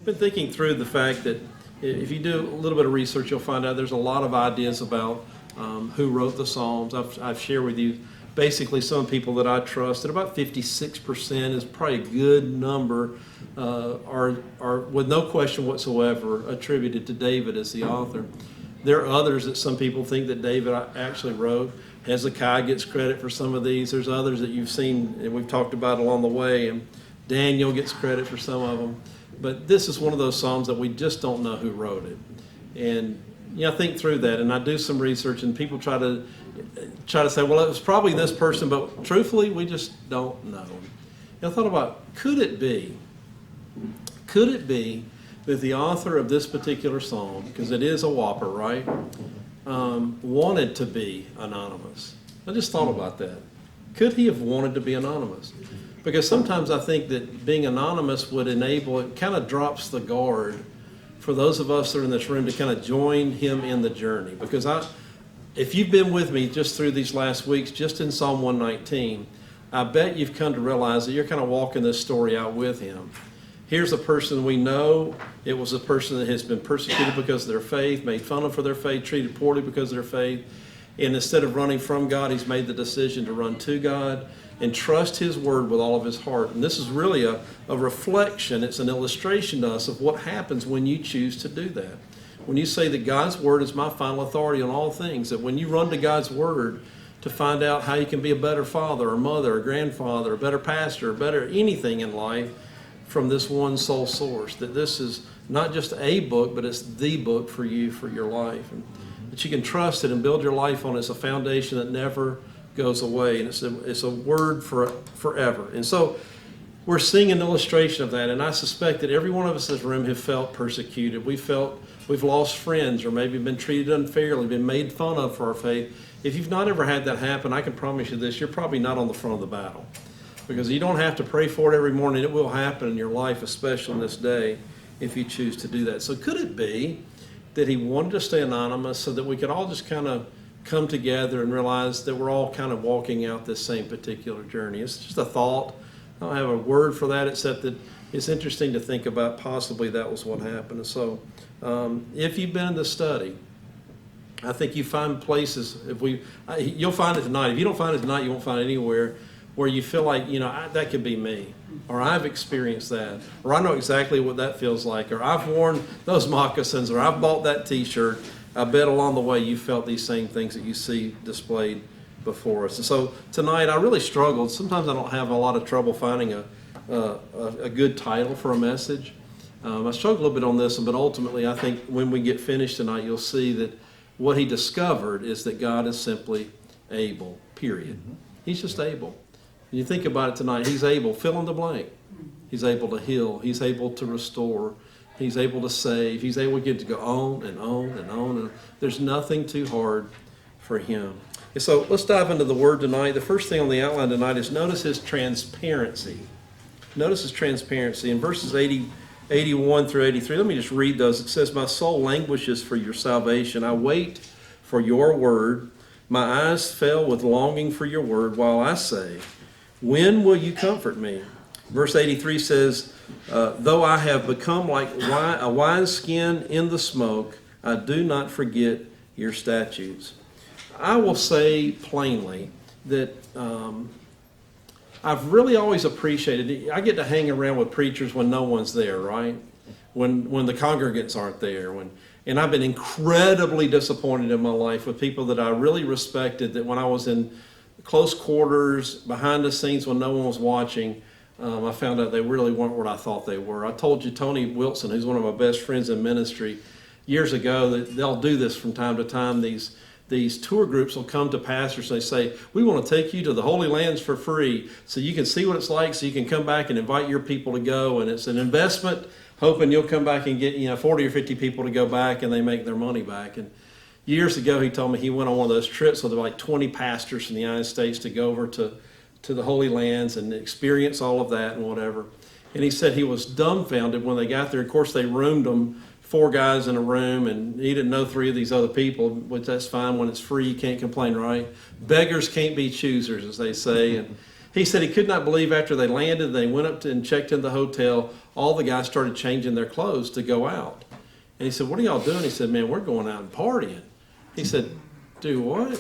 been thinking through the fact that if you do a little bit of research, you'll find out there's a lot of ideas about who wrote the Psalms. I've shared with you basically some people that I trust, and about 56% is probably a good number, are with no question whatsoever attributed to David as the author. There are others that some people think that David actually wrote. Hezekiah gets credit for some of these. There's others that you've seen and we've talked about along the way, and Daniel gets credit for some of them. But this is one of those Psalms that we just don't know who wrote it. And I think through that, and I do some research, and people try to say, well, it was probably this person, but truthfully, we just don't know. I thought about, could it be that the author of this particular psalm, because it is a whopper, right, wanted to be anonymous? I just thought about that. Could he have wanted to be anonymous? Because sometimes I think that being anonymous would enable, it kind of drops the guard for those of us that are in this room to kind of join him in the journey. Because if you've been with me just through these last weeks, just in Psalm 119, I bet you've come to realize that you're kind of walking this story out with him. Here's a person we know. It was a person that has been persecuted because of their faith, made fun of for their faith, treated poorly because of their faith. And instead of running from God, he's made the decision to run to God and trust his word with all of his heart. And this is really a reflection. It's an illustration to us of what happens when you choose to do that. When you say that God's word is my final authority on all things, that when you run to God's word to find out how you can be a better father or mother or grandfather, or better pastor, or better anything in life from this one sole source, that this is not just a book, but it's the book for you, for your life. And that you can trust it and build your life on. It's a foundation that never goes away, and it's a word for forever. And so we're seeing an illustration of that, and I suspect that every one of us in this room have felt persecuted. We've lost friends, or maybe been treated unfairly, been made fun of for our faith. If you've not ever had that happen, I can promise you this, you're probably not on the front of the battle. Because you don't have to pray for it every morning. It will happen in your life, especially in this day, if you choose to do that. So could it be that he wanted to stay anonymous so that we could all just kind of come together and realize that we're all kind of walking out this same particular journey? It's just a thought. I don't have a word for that, except that it's interesting to think about possibly that was what happened. And so if you've been in the study, I think you find places, you'll find it tonight. If you don't find it tonight, you won't find it anywhere, where you feel like, that could be me, or I've experienced that, or I know exactly what that feels like, or I've worn those moccasins, or I've bought that t-shirt. I bet along the way you felt these same things that you see displayed before us. And so tonight I really struggled. Sometimes I don't have a lot of trouble finding a good title for a message. I struggled a little bit on this one, but ultimately I think when we get finished tonight, you'll see that what he discovered is that God is simply able, period. He's just able. When you think about it tonight, he's able, fill in the blank. He's able to heal. He's able to restore. He's able to save. He's able to go on and on and on. And there's nothing too hard for him. And so let's dive into the word tonight. The first thing on the outline tonight is notice his transparency. Notice his transparency. In verses 81 through 83, let me just read those. It says, "My soul languishes for your salvation. I wait for your word. My eyes fail with longing for your word while I say, when will you comfort me?" Verse 83 says, "Though I have become like a wineskin in the smoke, I do not forget your statutes." I will say plainly that I've really always appreciated it. I get to hang around with preachers when no one's there, right? When the congregants aren't there. And I've been incredibly disappointed in my life with people that I really respected, that when I was in close quarters, behind the scenes when no one was watching, I found out they really weren't what I thought they were. I told you Tony Wilson, who's one of my best friends in ministry, years ago, that they'll do this from time to time. These tour groups will come to pastors and they say, "We want to take you to the Holy Lands for free so you can see what it's like, so you can come back and invite your people to go. And it's an investment, hoping you'll come back and get 40 or 50 people to go back, and they make their money back." And years ago, he told me he went on one of those trips with like 20 pastors from the United States to go over to the Holy Lands and experience all of that and whatever. And he said he was dumbfounded when they got there. Of course, they roomed them, 4 guys in a room, and he didn't know 3 of these other people, which that's fine. When it's free, you can't complain, right? Beggars can't be choosers, as they say. He said he could not believe after they landed, they went up and checked in the hotel, all the guys started changing their clothes to go out. And he said, what are y'all doing? He said, man, we're going out and partying. He said, do what?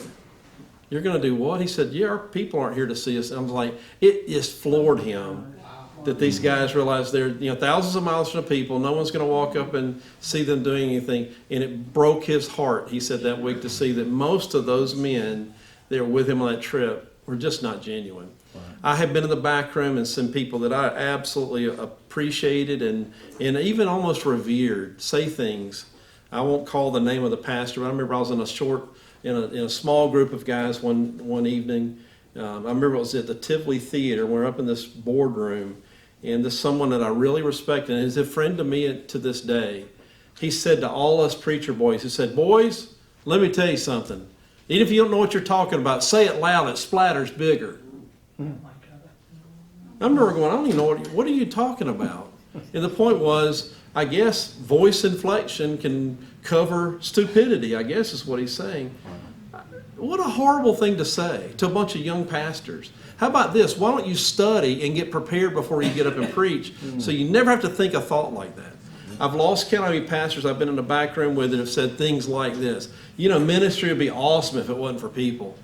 You're going to do what? He said, yeah, our people aren't here to see us. And I was like, it just floored him that these guys realized they're thousands of miles from the people. No one's going to walk up and see them doing anything. And it broke his heart, he said that week, to see that most of those men that were with him on that trip were just not genuine. Right. I have been in the back room and seen people that I absolutely appreciated and even almost revered say things. I won't call the name of the pastor, but I remember I was in a small group of guys one evening. I remember it was at the Tivoli Theater. We're up in this boardroom, and this someone that I really respect and is a friend to me to this day. He said to all us preacher boys, he said, boys, let me tell you something. Even if you don't know what you're talking about, say it loud, it splatters bigger. I remember going, I don't even know what are you talking about? And the point was, I guess voice inflection can cover stupidity, I guess is what he's saying. What a horrible thing to say to a bunch of young pastors. How about this? Why don't you study and get prepared before you get up and preach so you never have to think a thought like that? I've lost count how many pastors I've been in the back room with that have said things like this. Ministry would be awesome if it wasn't for people.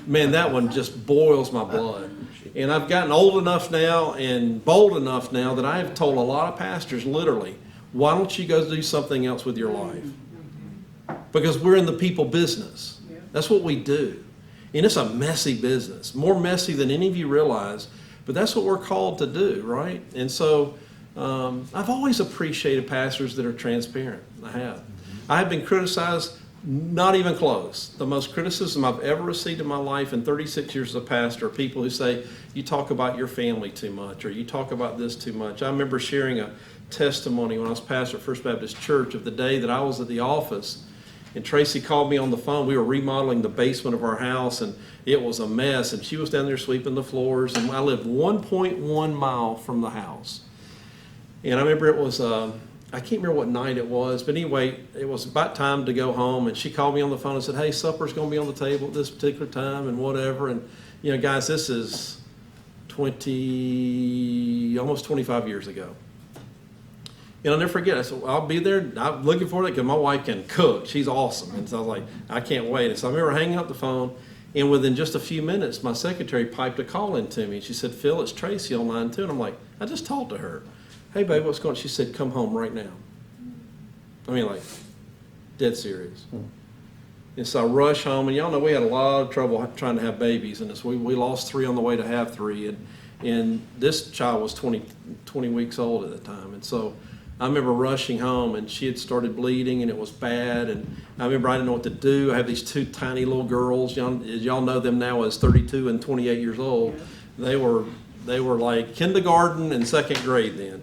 Man, that one just boils my blood. And I've gotten old enough now and bold enough now that I have told a lot of pastors, literally, why don't you go do something else with your life? Because we're in the people business. That's what we do. And it's a messy business, more messy than any of you realize, but that's what we're called to do, right? And so I've always appreciated pastors that are transparent. I have. I have been criticized, not even close. The most criticism I've ever received in my life in 36 years as a pastor are people who say, you talk about your family too much, or you talk about this too much. I remember sharing a testimony when I was pastor at First Baptist Church of the day that I was at the office. And Tracy called me on the phone. We were remodeling the basement of our house, and it was a mess. And she was down there sweeping the floors. And I lived 1.1 mile from the house. And I remember it was, I can't remember what night it was, but anyway, it was about time to go home. And she called me on the phone and said, hey, supper's going to be on the table at this particular time and whatever. And, guys, this is almost 25 years ago. And I'll never forget. I said, well, I'll be there. I'm looking forward to it because my wife can cook. She's awesome. And so I was like, I can't wait. And so I remember hanging up the phone, and within just a few minutes, my secretary piped a call in to me. She said, Phil, it's Tracy on line 2. And I'm like, I just talked to her. Hey, babe, what's going on? She said, come home right now. I mean, like, dead serious. And so I rushed home. And y'all know we had a lot of trouble trying to have babies. And we lost 3 on the way to have 3. And this child was 20 weeks old at the time. And so I remember rushing home, and she had started bleeding, and it was bad. And I remember I didn't know what to do. I have these 2 tiny little girls. Y'all know them now as 32 and 28 years old. They were like kindergarten and 2nd grade then.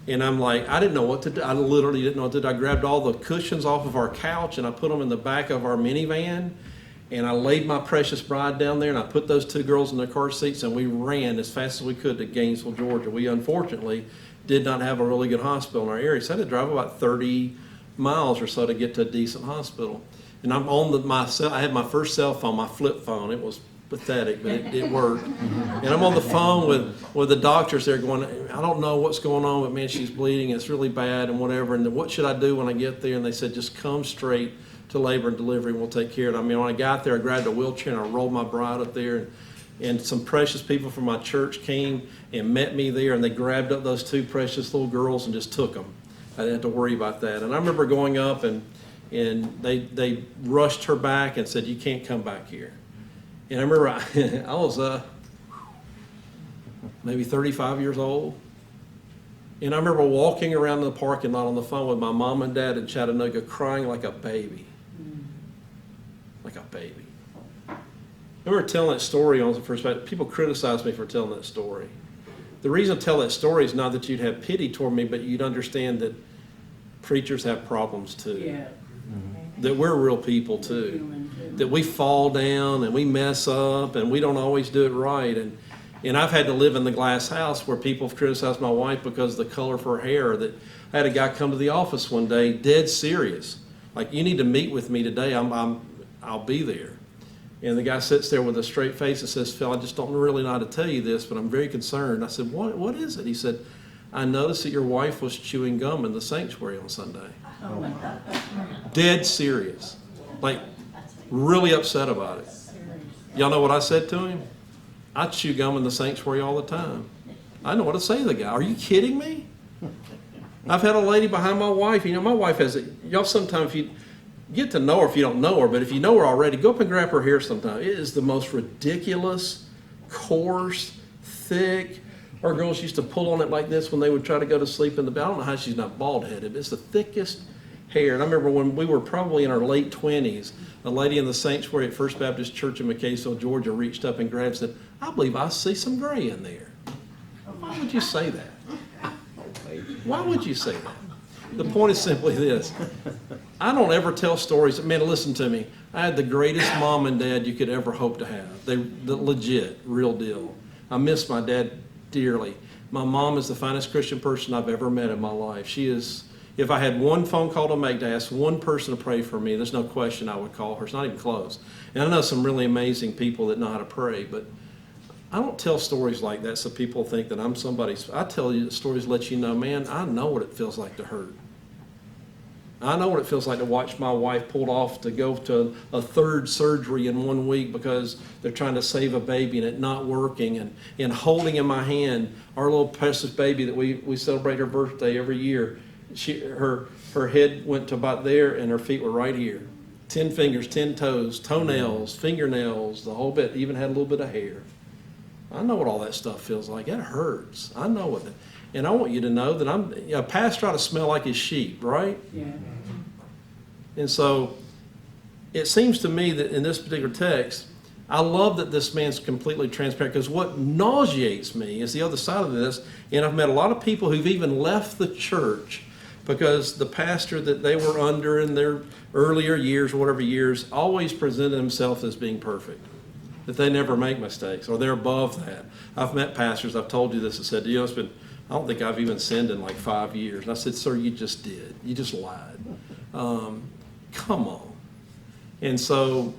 And I'm like, I didn't know what to do. I literally didn't know what to do. I grabbed all the cushions off of our couch, and I put them in the back of our minivan. And I laid my precious bride down there, and I put those 2 girls in their car seats, and we ran as fast as we could to Gainesville, Georgia. We unfortunately did not have a really good hospital in our area, so I had to drive about 30 miles or so to get to a decent hospial. And I'm on I had my first cell phone, my flip phone. It was pathetic, but it worked. And I'm on the phone with the doctors there going, I don't know what's going on, but man, she's bleeding. It's really bad and whatever. And what should I do when I get there? And they said, just come straight to labor and delivery, and we'll take care of it. I mean, when I got there, I grabbed a wheelchair and I rolled my bride up there. And some precious people from my church came and met me there, and they grabbed up those 2 precious little girls and just took them. I didn't have to worry about that. And I remember going up, and they rushed her back and said, you can't come back here. And I remember I was maybe 35 years old. And I remember walking around the parking lot on the phone with my mom and dad in Chattanooga crying like a baby. Like a baby. I remember telling that story on the first night. People criticized me for telling that story. The reason I tell that story is not that you'd have pity toward me, but you'd understand that preachers have problems too. Yeah. That we're real people too. That we fall down and we mess up and we don't always do it right. And I've had to live in the glass house where people have criticized my wife because of the color of her hair. That I had a guy come to the office one day, dead serious. Like, you need to meet with me today. I'll be there. And the guy sits there with a straight face and says, Phil, I just don't really know how to tell you this, but I'm very concerned. I said, what is it? He said, I noticed that your wife was chewing gum in the sanctuary on Sunday. Oh my God. Dead serious. Like, really upset about it. Y'all know what I said to him? I chew gum in the sanctuary all the time. I know what to say to the guy. Are you kidding me? I've had a lady behind my wife. You know, my wife has it. Y'all sometimes, if you get to know her if you don't know her, but if you know her already, go up and grab her hair sometime. It is the most ridiculous, coarse, thick. Our girls used to pull on it like this when they would try to go to sleep in the bed. I don't know how she's not bald-headed, but it's the thickest hair. And I remember when we were probably in our late 20s, a lady in the sanctuary at First Baptist Church in McKaysville, Georgia, reached up and grabbed and said, I believe I see some gray in there. Why would you say that? Why would you say that? The point is simply this. I don't ever tell stories. Man, listen to me. I had the greatest mom and dad you could ever hope to have. They're legit, real deal. I miss my dad dearly. My mom is the finest Christian person I've ever met in my life. She is, if I had one phone call to make to ask one person to pray for me, there's no question I would call her. It's not even close. And I know some really amazing people that know how to pray, but I don't tell stories like that so people think that I'm somebody's. I tell you stories to let you know, man, I know what it feels like to hurt. I know what it feels like to watch my wife pulled off to go to a third surgery in 1 week because they're trying to save a baby and it not working, and holding in my hand our little precious baby that we celebrate her birthday every year. Her head went to about there and her feet were right here. 10 fingers, 10 toes, toenails, fingernails, the whole bit, even had a little bit of hair. I know what all that stuff feels like. It hurts. I know what it. And I want you to know that a pastor ought to smell like his sheep, right? Yeah. And so it seems to me that in this particular text, I love that this man's completely transparent, because what nauseates me is the other side of this. And I've met a lot of people who've even left the church because the pastor that they were under in their earlier years, or whatever years, always presented himself as being perfect, that they never make mistakes, or they're above that. I've met pastors, I've told you this, that said, it's been, I don't think I've even sinned in like 5 years. And I said, sir, you just did. You just lied. Come on. And so,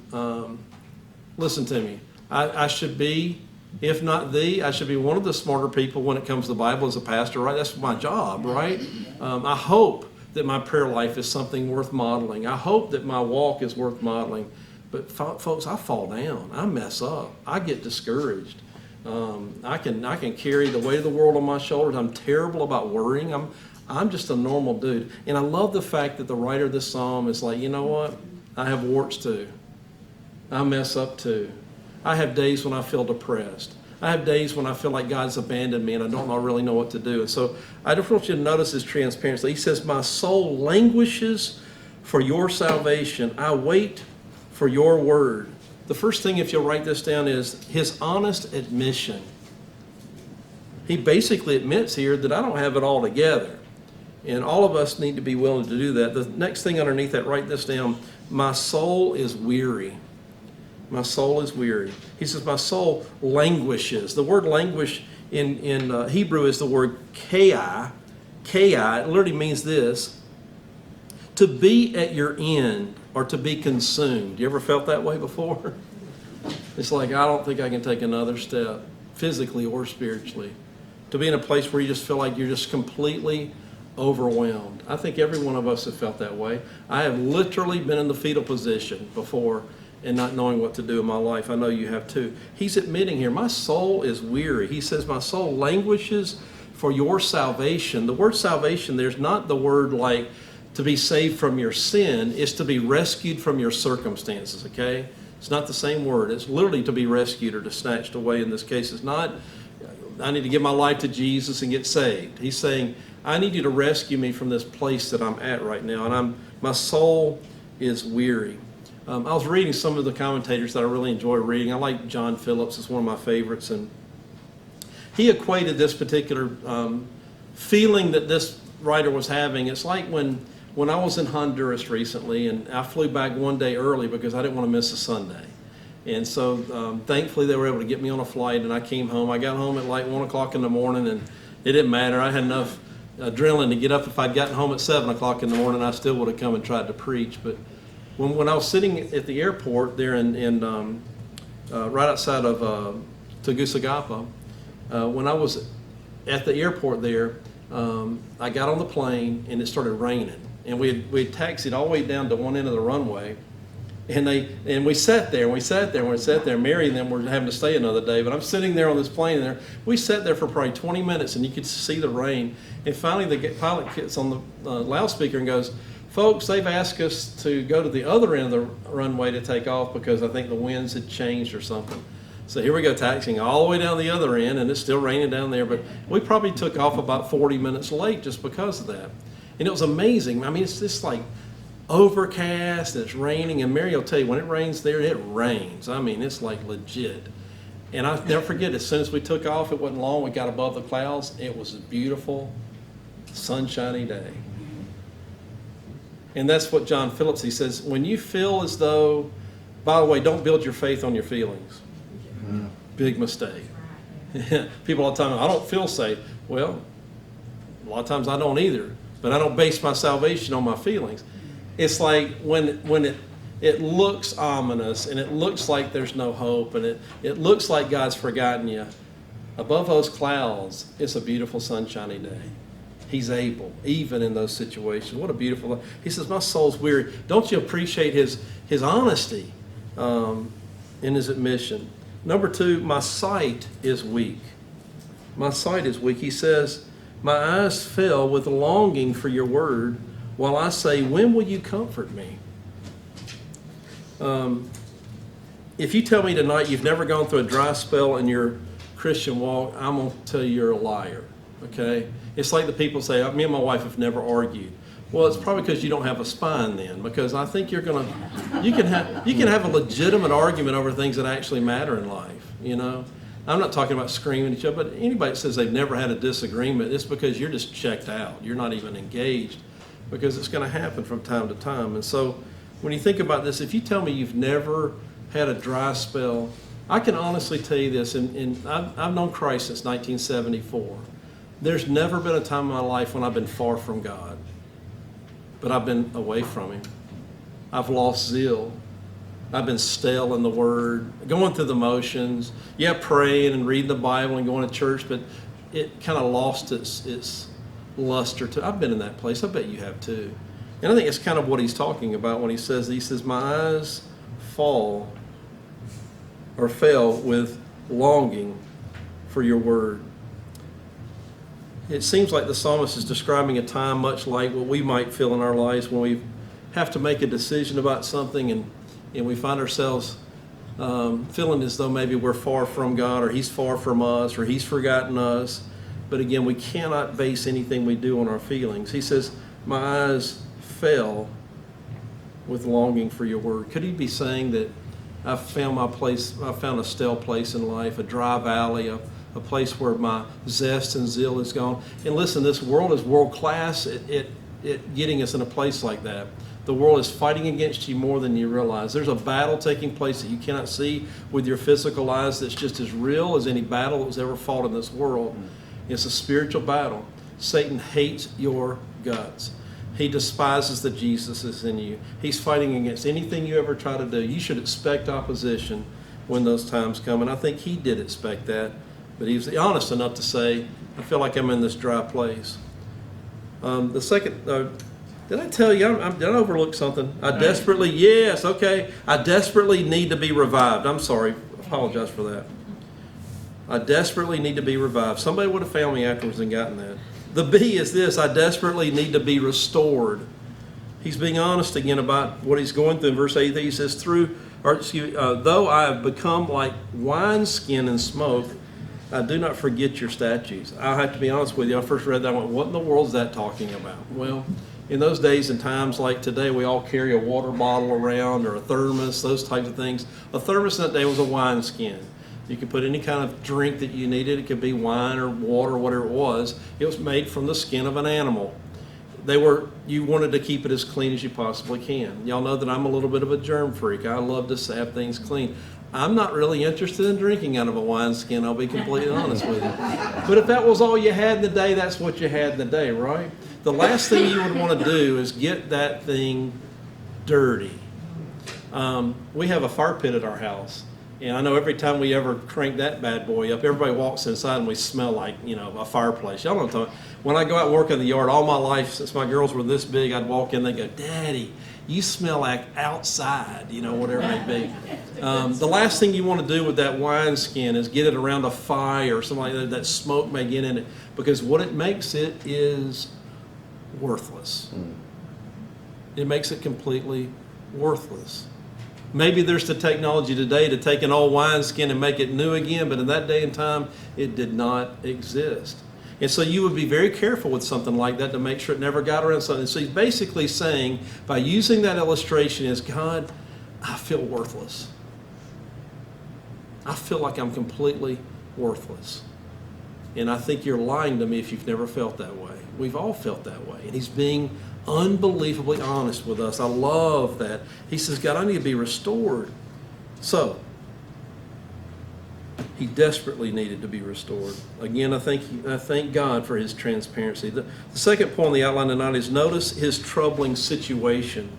listen to me. I should be, if not I should be one of the smarter people when it comes to the Bible as a pastor, right? That's my job, right? I hope that my prayer life is something worth modeling. I hope that my walk is worth modeling. But folks, I fall down. I mess up. I get discouraged. I can carry the weight of the world on my shoulders. I'm terrible about worrying. I'm just a normal dude. And I love the fact that the writer of this psalm is like, you know what? I have warts too. I mess up too. I have days when I feel depressed. I have days when I feel like God's abandoned me and I don't really know what to do. And so I just want you to notice his transparency. He says, my soul languishes for your salvation. I wait for your word. The first thing, if you'll write this down, is his honest admission. He basically admits here that I don't have it all together. And all of us need to be willing to do that. The next thing underneath that, write this down. My soul is weary. My soul is weary. He says, my soul languishes. The word languish in Hebrew is the word kai. Kai, it literally means this: to be at your end, or to be consumed. You ever felt that way before? It's like, I don't think I can take another step, physically or spiritually. To be in a place where you just feel like you're just completely overwhelmed. I think every one of us have felt that way. I have literally been in the fetal position before and not knowing what to do in my life. I know you have too. He's admitting here, my soul is weary. He says, my soul languishes for your salvation. The word salvation, there's not the word like to be saved from your sin. It's to be rescued from your circumstances, okay? It's not the same word. It's literally to be rescued or to snatched away. In this case, it's not, I need to give my life to Jesus and get saved. He's saying, I need you to rescue me from this place that I'm at right now. And my soul is weary. I was reading some of the commentators that I really enjoy reading. I like John Phillips. It's one of my favorites. And he equated this particular feeling that this writer was having. It's like when I was in Honduras recently, and I flew back one day early because I didn't want to miss a Sunday. And so thankfully they were able to get me on a flight, and I came home. I got home at like 1 o'clock in the morning, and it didn't matter. I had enough adrenaline to get up. If I'd gotten home at 7 o'clock in the morning, I still would have come and tried to preach. But when I was sitting at the airport there in right outside of Tegucigalpa. When I was at the airport there, I got on the plane and it started raining. And we had taxied all the way down to one end of the runway. And we sat there, and we sat there, and we sat there. Mary and them were having to stay another day, but I'm sitting there on this plane there. We sat there for probably 20 minutes, and you could see the rain. And finally, the pilot gets on the loudspeaker and goes, "Folks, they've asked us to go to the other end of the runway to take off because I think the winds had changed or something." So here we go, taxiing all the way down the other end, and it's still raining down there. But we probably took off about 40 minutes late just because of that. And it was amazing. I mean, it's just like overcast and it's raining, and Mary will tell you when it rains there, it rains. I mean, it's like legit. And I'll never forget, as soon as we took off, it wasn't long, we got above the clouds. It was a beautiful, sunshiny day. And that's what John Phillips, he says, when you feel as though, by the way, don't build your faith on your feelings. Big mistake. People all the time, I don't feel safe. Well, a lot of times I don't either, but I don't base my salvation on my feelings. It's like when it looks ominous and it looks like there's no hope and it looks like God's forgotten you. Above those clouds, it's a beautiful sunshiny day. He's able, even in those situations. What a beautiful, he says, my soul's weary. Don't you appreciate his honesty in his admission? Number 2, my sight is weak. My sight is weak. He says, my eyes fell with longing for your word, while I say, when will you comfort me? If you tell me tonight you've never gone through a dry spell in your Christian walk, I'm going to tell you you're a liar, okay? It's like the people say, me and my wife have never argued. Well, it's probably because you don't have a spine then, because I think you can have a legitimate argument over things that actually matter in life, you know? I'm not talking about screaming at each other, but anybody that says they've never had a disagreement, it's because you're just checked out. You're not even engaged, because it's going to happen from time to time. And so when you think about this, if you tell me you've never had a dry spell, I can honestly tell you this, and I've known Christ since 1974. There's never been a time in my life when I've been far from God, but I've been away from Him. I've lost zeal. I've been stale in the Word, going through the motions. Yeah, praying and reading the Bible and going to church, but it kind of lost its luster to. I've been in that place. I bet you have too. And I think it's kind of what he's talking about when he says, my eyes fell with longing for your word. It seems like the psalmist is describing a time much like what we might feel in our lives when we have to make a decision about something and we find ourselves feeling as though maybe we're far from God, or He's far from us, or He's forgotten us. But again, we cannot base anything we do on our feelings. He says, my eyes fell with longing for your word. Could he be saying that I found a stale place in life, a dry valley, a place where my zest and zeal is gone? And listen, this world is world class at getting us in a place like that. The world is fighting against you more than you realize. There's a battle taking place that you cannot see with your physical eyes that's just as real as any battle that was ever fought in this world. It's a spiritual battle. Satan hates your guts. He despises the Jesus that's in you. He's fighting against anything you ever try to do. You should expect opposition when those times come. And I think he did expect that. But he was honest enough to say, I feel like I'm in this dry place. The second, did I tell you, did I overlook something? I desperately need to be revived. I'm sorry. I apologize for that. I desperately need to be revived. Somebody would have found me afterwards and gotten that. The B is this: I desperately need to be restored. He's being honest again about what he's going through. In verse 8, he says, though I have become like wineskin in smoke, I do not forget your statutes. I have to be honest with you. I first read that, I went, what in the world is that talking about? Well, in those days and times like today, we all carry a water bottle around or a thermos, those types of things. A thermos in that day was a wineskin. You could put any kind of drink that you needed. It could be wine or water or whatever it was. It was made from the skin of an animal. You wanted to keep it as clean as you possibly can. Y'all know that I'm a little bit of a germ freak. I love to have things clean. I'm not really interested in drinking out of a wineskin, I'll be completely honest with you. But if that was all you had in the day, that's what you had in the day, right? The last thing you would want to do is get that thing dirty. We have a fire pit at our house. And I know every time we ever crank that bad boy up, everybody walks inside and we smell like, a fireplace. Y'all know what I'm talking about. When I go out and work in the yard, all my life, since my girls were this big, I'd walk in, they'd go, Daddy, you smell like outside, whatever it may be. The last thing you want to do with that wineskin is get it around a fire or something like that smoke may get in it, because what it makes it is worthless. It makes it completely worthless. Maybe there's the technology today to take an old wineskin and make it new again, but in that day and time, it did not exist. And so you would be very careful with something like that to make sure it never got around something. So he's basically saying, by using that illustration, is God, I feel worthless. I feel like I'm completely worthless. And I think you're lying to me if you've never felt that way. We've all felt that way. And he's being unbelievably honest with us. I love that. He says, God, I need to be restored. So, he desperately needed to be restored. Again, I thank God for his transparency. The second point on the outline tonight is notice his troubling situation.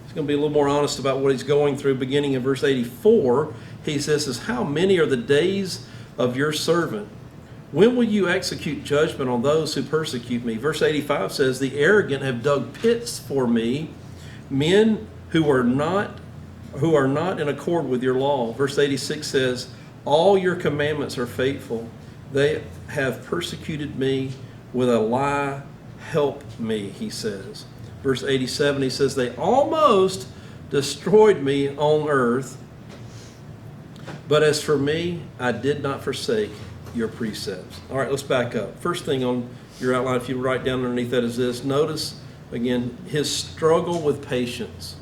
He's going to be a little more honest about what he's going through. Beginning in verse 84, he says, how many are the days of your servant? When will you execute judgment on those who persecute me? Verse 85 says, the arrogant have dug pits for me, men who are not in accord with your law. Verse 86 says, all your commandments are faithful. They have persecuted me with a lie. Help me, he says. Verse 87, he says, they almost destroyed me on earth, but as for me, I did not forsake your precepts. All right, let's back up. First thing on your outline, if you write down underneath that, is this. Notice, again, his struggle with patience.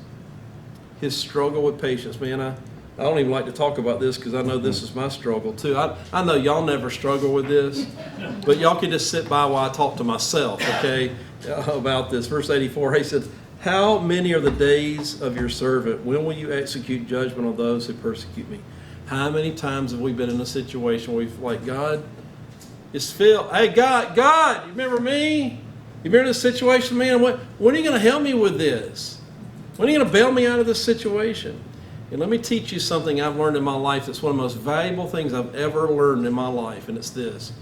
His struggle with patience. Man, I don't even like to talk about this because I know this is my struggle too. I know y'all never struggle with this, but y'all can just sit by while I talk to myself, okay, about this. Verse 84, he said, how many are the days of your servant? When will you execute judgment on those who persecute me? How many times have we been in a situation where we've like, God, it's Phil. Hey, God, you remember me? You remember this situation, man? When are you going to help me with this? When are you going to bail me out of this situation? And let me teach you something I've learned in my life that's one of the most valuable things I've ever learned in my life, and it's this.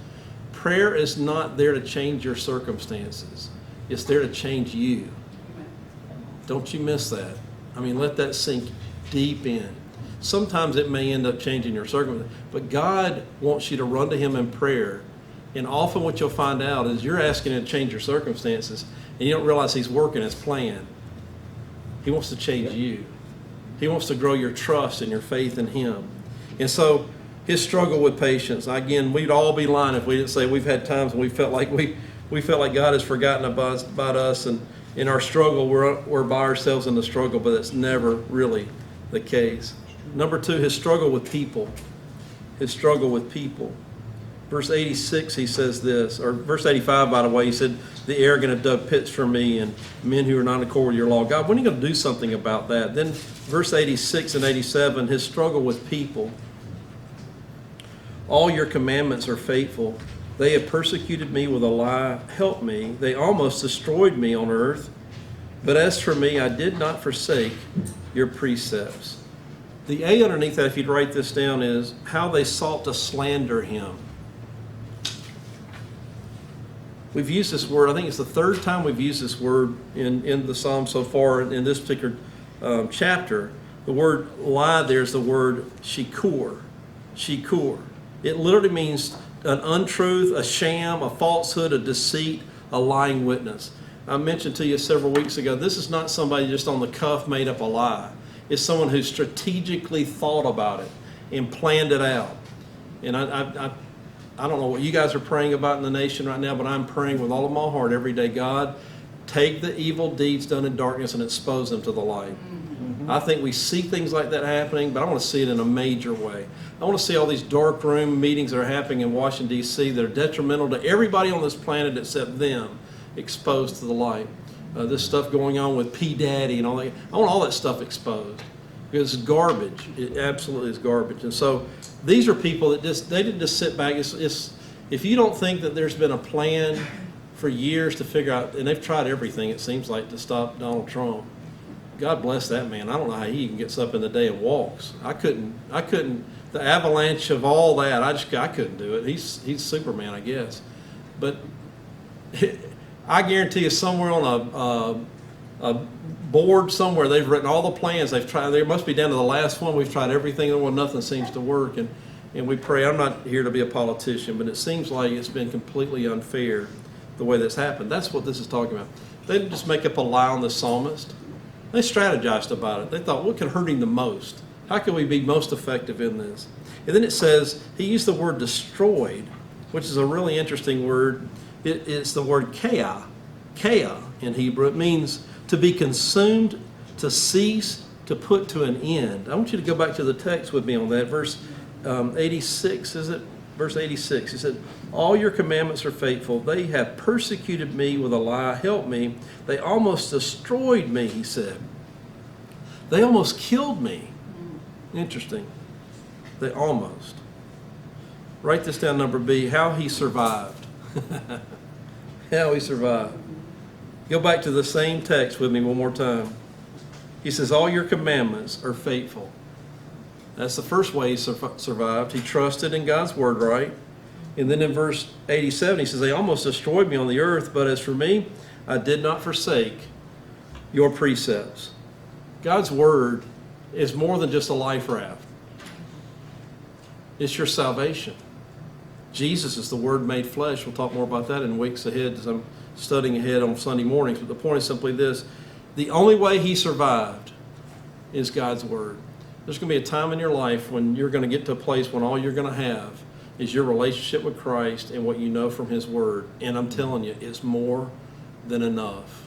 Prayer is not there to change your circumstances. It's there to change you. Don't you miss that. I mean, let that sink deep in. Sometimes it may end up changing your circumstances, but God wants you to run to him in prayer. And often what you'll find out is you're asking him to change your circumstances, and you don't realize he's working his plan. He wants to change you. He wants to grow your trust and your faith in him. And so his struggle with patience, again, we'd all be lying if we didn't say we've had times when we felt like God has forgotten about us, and in our struggle we're by ourselves in the struggle, but that's never really the case. Number two, his struggle with people. His struggle with people. Verse 86, he says this, or verse 85, by the way, he said, the arrogant have dug pits for me and men who are not in accord with your law. God, when are you going to do something about that? Then verse 86 and 87, his struggle with people. All your commandments are faithful. They have persecuted me with a lie. Help me. They almost destroyed me on earth. But as for me, I did not forsake your precepts. The A underneath that, if you'd write this down, is how they sought to slander him. We've used this word, I think it's the third time we've used this word in the Psalm so far in this particular chapter. The word lie there is the word shikur. Shikur. It literally means an untruth, a sham, a falsehood, a deceit, a lying witness. I mentioned to you several weeks ago, this is not somebody just on the cuff made up a lie. It's someone who strategically thought about it and planned it out. And I don't know what you guys are praying about in the nation right now, but I'm praying with all of my heart every day, God, take the evil deeds done in darkness and expose them to the light. Mm-hmm. I think we see things like that happening, but I want to see it in a major way. I want to see all these dark room meetings that are happening in Washington, D.C. that are detrimental to everybody on this planet except them exposed to the light. This stuff going on with P. Daddy and all that. I want all that stuff exposed because it's garbage. It absolutely is garbage. And so these are people that they didn't just sit back. If you don't think that there's been a plan for years to figure out, and they've tried everything, it seems like, to stop Donald Trump. God bless that man. I don't know how he even gets up in the day and walks. I couldn't. The avalanche of all that, I couldn't do it. He's Superman, I guess. But I guarantee you, somewhere on a board somewhere, they've written all the plans. They've tried. They must be down to the last one. We've tried everything, and well, nothing seems to work. And we pray. I'm not here to be a politician, but it seems like it's been completely unfair the way that's happened. That's what this is talking about. They didn't just make up a lie on the psalmist. They strategized about it. They thought, what could hurt him the most? How can we be most effective in this? And then it says, he used the word destroyed, which is a really interesting word. It's the word kea in Hebrew. It means to be consumed, to cease, to put to an end. I want you to go back to the text with me on that. Verse 86, is it? Verse 86, he said, all your commandments are faithful. They have persecuted me with a lie. Help me. They almost destroyed me, he said. They almost killed me. Interesting. They almost. Write this down, number B, how he survived. How he survived. Go back to the same text with me one more time. He says, all your commandments are faithful. That's the first way he survived. He trusted in God's word, right? And then in verse 87, he says, they almost destroyed me on the earth, but as for me, I did not forsake your precepts. God's word is more than just a life raft. It's your salvation. Jesus is the Word made flesh. We'll talk more about that in weeks ahead as I'm studying ahead on Sunday mornings. But the point is simply this. The only way he survived is God's Word. There's going to be a time in your life when you're going to get to a place when all you're going to have is your relationship with Christ and what you know from His Word. And I'm telling you, it's more than enough.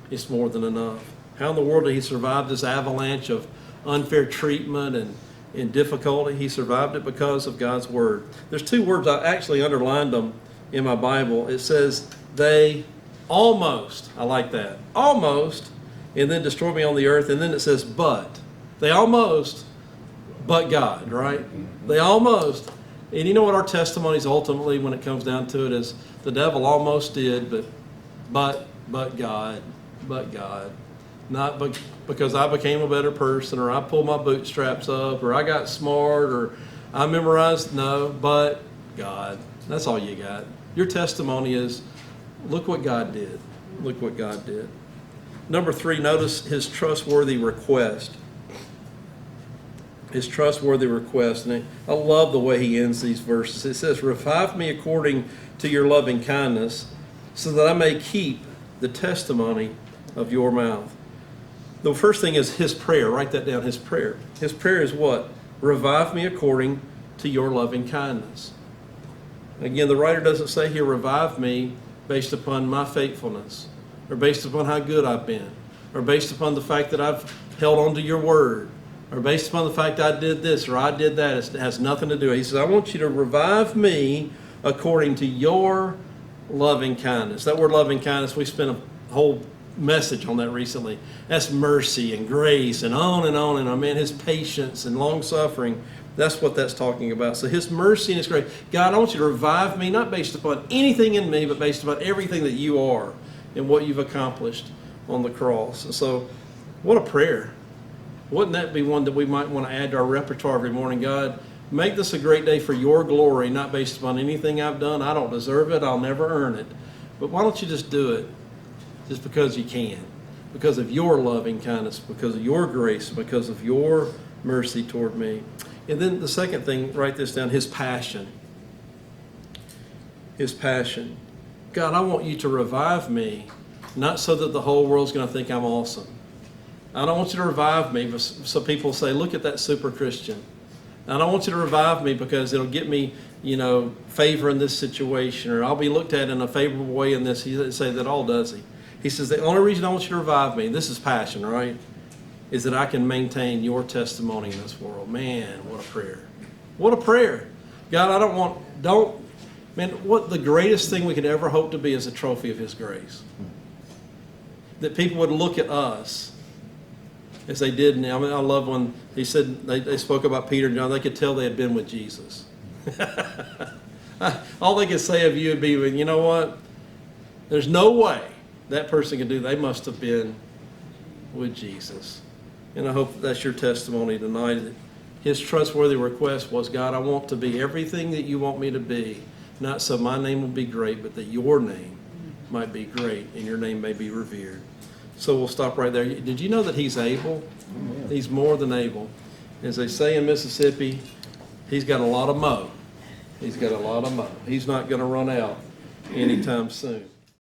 It's more than enough. How in the world did he survive this avalanche of unfair treatment and difficulty? He survived it because of God's Word. There's two words, I actually underlined them in my Bible. It says, they almost, I like that, almost, and then destroy me on the earth. And then it says, but. They almost, but God, right? They almost. And you know what our testimony is ultimately when it comes down to it is the devil almost did, but God, but God. Not because I became a better person or I pulled my bootstraps up or I got smart or I memorized. No, but God. That's all you got. Your testimony is, look what God did. Look what God did. Number 3, notice his trustworthy request. His trustworthy request. And I love the way he ends these verses. It says, revive me according to your loving kindness so that I may keep the testimony of your mouth. The first thing is his prayer. Write that down, his prayer. His prayer is what? Revive me according to your loving kindness. Again, the writer doesn't say here, revive me based upon my faithfulness, or based upon how good I've been, or based upon the fact that I've held on to your word, or based upon the fact I did this or I did that. It has nothing to do with it. He says, I want you to revive me according to your loving kindness. That word loving kindness, we spent a whole message on that recently. That's mercy and grace and on and on and on. Man, his patience and long suffering, that's what that's talking about. So his mercy and his grace. God, I want you to revive me, not based upon anything in me, but based upon everything that you are and what you've accomplished on the cross. And so what a prayer. Wouldn't that be one that we might want to add to our repertoire every morning? God, make this a great day for your glory, not based upon anything I've done. I don't deserve it. I'll never earn it. But why don't you just do it just because you can, because of your loving kindness, because of your grace, because of your mercy toward me. And then the second thing, write this down, his passion. His passion. God, I want you to revive me, not so that the whole world's going to think I'm awesome. I don't want you to revive me so people say, look at that super Christian. I don't want you to revive me because it'll get me, favor in this situation, or I'll be looked at in a favorable way in this. He doesn't say that all, does he? He says, the only reason I want you to revive me, this is passion, right, is that I can maintain your testimony in this world. Man, what a prayer. What a prayer. God, what the greatest thing we could ever hope to be is a trophy of his grace. That people would look at us as they did now. I love when he said they spoke about Peter and John. They could tell they had been with Jesus. All they could say of you would be, you know what? There's no way that person could do that. They must have been with Jesus. And I hope that that's your testimony tonight. That his trustworthy request was, God, I want to be everything that you want me to be, not so my name will be great, but that your name might be great and your name may be revered. So we'll stop right there. Did you know that he's able? He's more than able. As they say in Mississippi, he's got a lot of mo. He's got a lot of mo. He's not going to run out anytime soon.